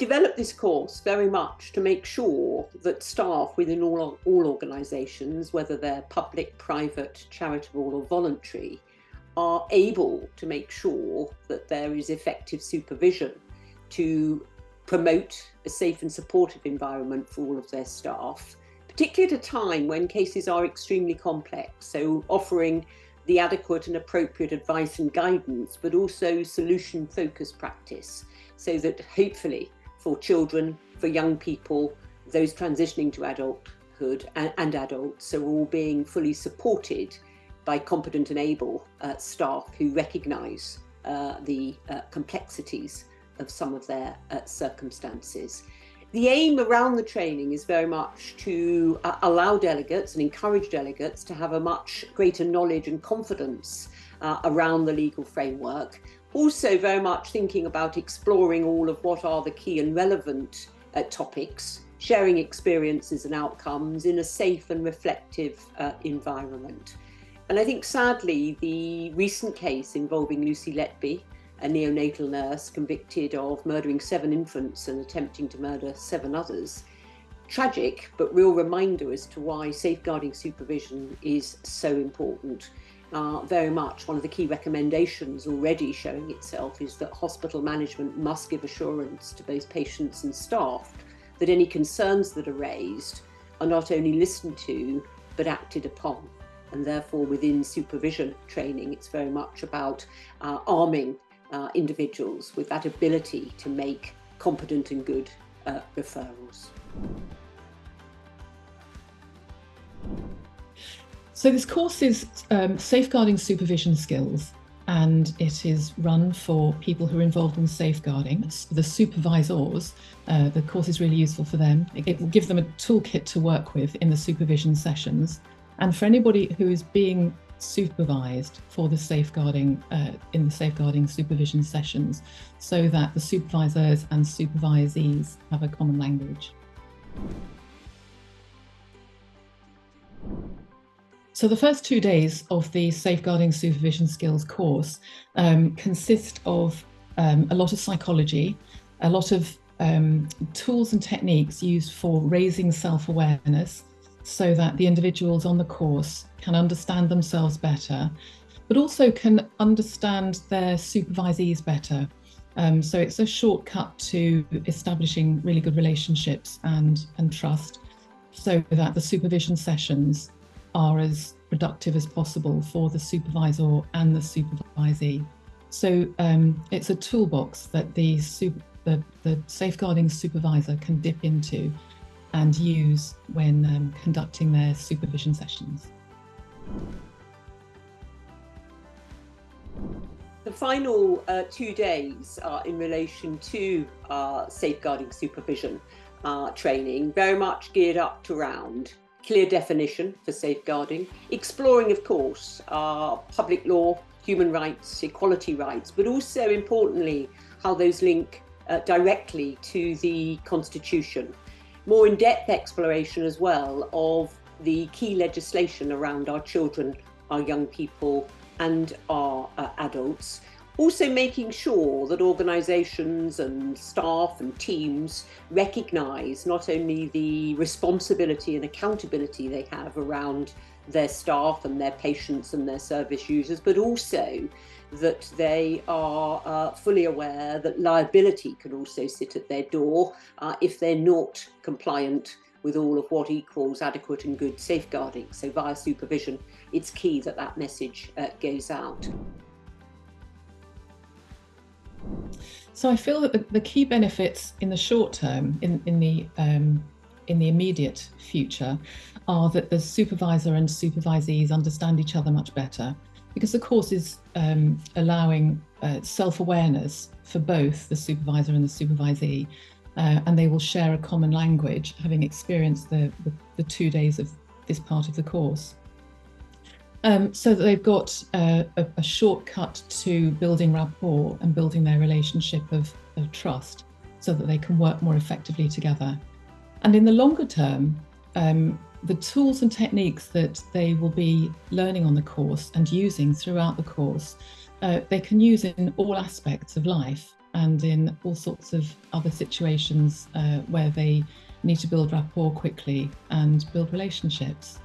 developed this course very much to make sure that staff within all organisations, whether they're public, private, charitable or voluntary, are able to make sure that there is effective supervision to promote a safe and supportive environment for all of their staff, particularly at a time when cases are extremely complex. So offering the adequate and appropriate advice and guidance, but also solution-focused practice, so that hopefully for children, for young people, those transitioning to adulthood and adults are all being fully supported by competent and able staff who recognise the complexities of some of their circumstances. The aim around the training is very much to allow delegates and encourage delegates to have a much greater knowledge and confidence around the legal framework. Also very much thinking about exploring all of what are the key and relevant topics, sharing experiences and outcomes in a safe and reflective environment. And I think sadly the recent case involving Lucy Letby, a neonatal nurse convicted of murdering 7 infants and attempting to murder 7 others. Tragic, but real reminder as to why safeguarding supervision is so important. Very much one of the key recommendations already showing itself is that hospital management must give assurance to both patients and staff that any concerns that are raised are not only listened to, but acted upon. And therefore within supervision training, it's very much about arming individuals with that ability to make competent and good referrals. So this course is Safeguarding Supervision Skills, and it is run for people who are involved in safeguarding. The supervisors, the course is really useful for them. It will give them a toolkit to work with in the supervision sessions. And for anybody who is being supervised for the safeguarding in the safeguarding supervision sessions, so that the supervisors and supervisees have a common language. So the first 2 days of the Safeguarding Supervision Skills course consist of a lot of psychology, a lot of tools and techniques used for raising self-awareness, so that the individuals on the course can understand themselves better, but also can understand their supervisees better. So it's a shortcut to establishing really good relationships and trust, so that the supervision sessions are as productive as possible for the supervisor and the supervisee. So it's a toolbox that the safeguarding supervisor can dip into and use when conducting their supervision sessions. The final 2 days are in relation to safeguarding supervision training, very much geared up to around clear definition for safeguarding, exploring, of course, public law, human rights, equality rights, but also importantly, how those link directly to the Constitution. More in-depth exploration as well of the key legislation around our children, our young people and our adults. Also making sure that organisations and staff and teams recognise not only the responsibility and accountability they have around their staff and their patients and their service users, but also that they are fully aware that liability can also sit at their door if they're not compliant with all of what equals adequate and good safeguarding. So via supervision, it's key that that message goes out. So I feel that the key benefits in the short term, in the immediate future, are that the supervisor and supervisees understand each other much better, because the course is allowing self-awareness for both the supervisor and the supervisee, and they will share a common language, having experienced the 2 days of this part of the course. So that they've got a shortcut to building rapport and building their relationship of trust, so that they can work more effectively together. And in the longer term, the tools and techniques that they will be learning on the course and using throughout the course, they can use in all aspects of life. and in all sorts of other situations where they need to build rapport quickly and build relationships.